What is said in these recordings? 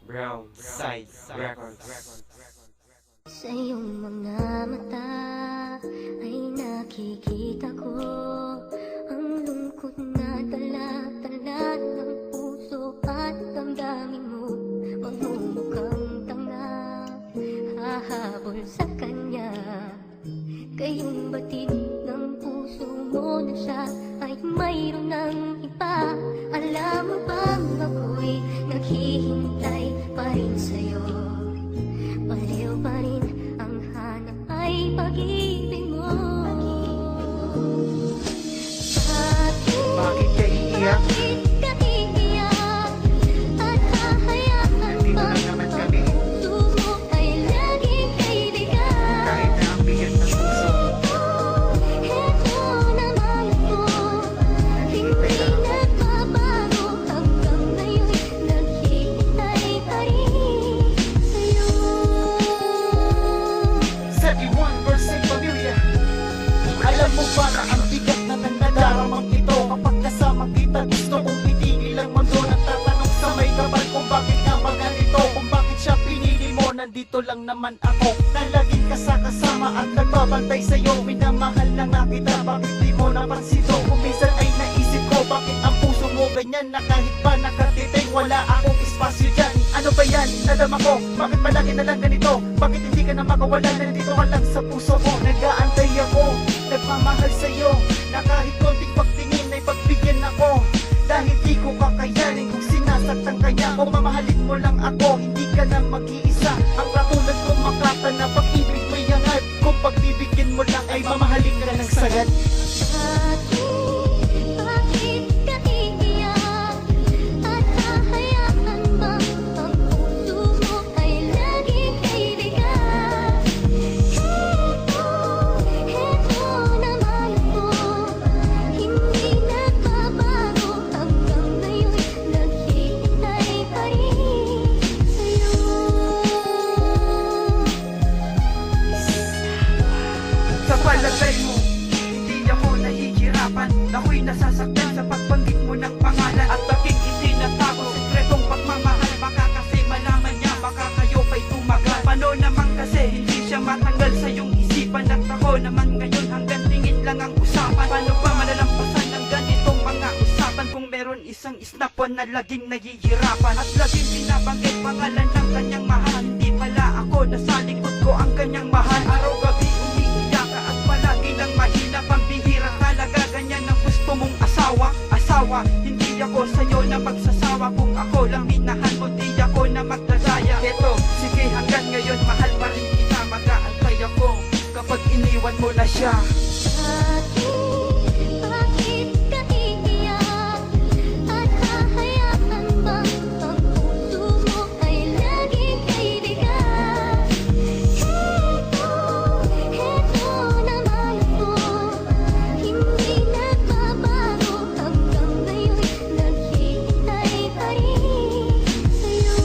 Brown Side Records. Sa iyong mga mata ay nakikita ko ang lungkot na dala-dala ng puso at damdamin mo. Magmumukhang tanga, hahabol sa kanya. Kayong batid ng puso mo na siya ay mayroon ng iba. Alam mo bang ako'y naghihintay pa rin sa'yo? Baliw pa rin ang hanap ay pag-ibig mo. Bakit ka iiyak? Bakit ka iiyak? At hahayaan Dito ba lang naman kami. puso mo ay laging kaibigan? Kahit na ang bigat ng puso Heto naman ako, hindi nagbabago. Hanggang ngayon'y naghihintay pa rin sa'yo. 71% pamilya. Alam mo ba na ang bigat na nagdadaramang ito? Kapag kasama kita, gusto kong itigil ang mundo. Nagtatanong sa may kapal kung bakit nga ba ganito, kung bakit siya pinili mo. Nandito lang naman ako na laging kasama at nagbabantay sa'yo. Minamahal na nga kita, bakit di mo napansin to? Kung minsan ay naisip ko, bakit ang puso mo ganyan na kahit ba nakatiting, wala akong espasyo dyan. Ano ba yan? Nadama ko, bakit palagi na lang ganito? Bakit hindi ka na makawala? Nandito ka lang sa puso ko, nag-aantay ako, nagmamahal sa'yo, na kahit konting pagtingin ay pagbigyan ako. Dahil di ko kakayanin kung sinasaktan ka niya. Kung mamahalin mo lang ako, hindi ka na mag-iisa. Ang katulad ko makata na pag-ibig may hangat. Kung pagbibigyan mo lang ay mamahalin ka ng sagat. Bakit ka iiyak? At hahayaan ba ang puso mo ay laging kaibigan? Heto naman ako, hindi nagbabago. Hanggang ngayon'y naghihintay pa rin sa'yo. Sa palagay mo, hindi ako nahihirapan. Ako'y nasasaktan sa pagbanggit mo ng pangalan. At aking itinatago, sekretong pagmamahal. Baka kasi malaman niya, baka kayo pa'y tumagal. Paano naman kasi hindi siya matanggal sa iyong isipan? At ako naman ngayon hanggang tingin lang ang usapan. Paano ba malalampasan ng ganitong mga usapan? Kung meron isang isnapon na laging nahihirapan at laging binabanggit pangalan ng kanyang mahal. Hindi pala ako, nasa likod ko ang kanyang mahal. Araw-gabi umiiyak ka at palagi lang mahina. Pambihira talaga, ganyan ang gusto mong asawa. Hindi ako sa'yo na magsasawa. Kung ako lang minahan mo, di ako na magdadaya. Eto, sige hanggang ngayon mahal pa rin kita. Mag-aantay ako kapag iniwan mo na siya. Bakit ka iiyak? At hahayaan ba ang puso mo ay laging kaibigan? Heto naman ako, hindi nagbabago. Hanggang ngayon'y naghihintay pa rin sa'yo.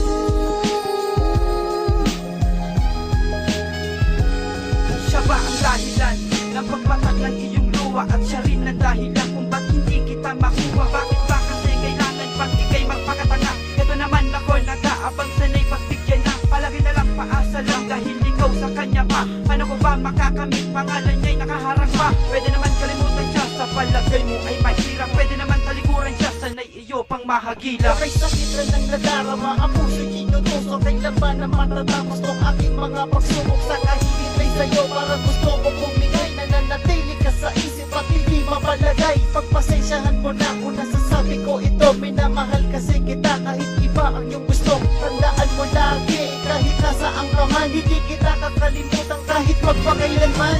Siya ba ang dahilan ng pagpatag ng iyong luha? At siya rin ang dahilan kung ba't hindi kita makuha? Bakit ba kasi kailangan pang ikay magpakatanga? Ito naman ako nag-aabang sanay pagbigyan na. Palagi na lang paasa lang dahil ikaw sa kanya pa. Paano ko ba makakamit? Pangalan niya'y nakaharang pa. Pwede naman kalimutan siya, sa palagay mo ay mahirap. Pwede naman talikuran siya, sanay iyo pang mahagila. Kay sakit lang ng nadarama, ang puso'y tinutusok. Kailan ba na matatapos tong aking mga pagsubok? Sa kahihintay sa'yo, parang gusto ko bumigay. Nananatili ka sa isip at hindi mapalagay. Pagpasensyahan mo na kung nasasabi ko ito. Minamahal kasi kita kahit iba ang iyong gusto. Tandaan mo lagi, kahit nasaan ka man, hindi kita kakalimutan kahit magpakailanman.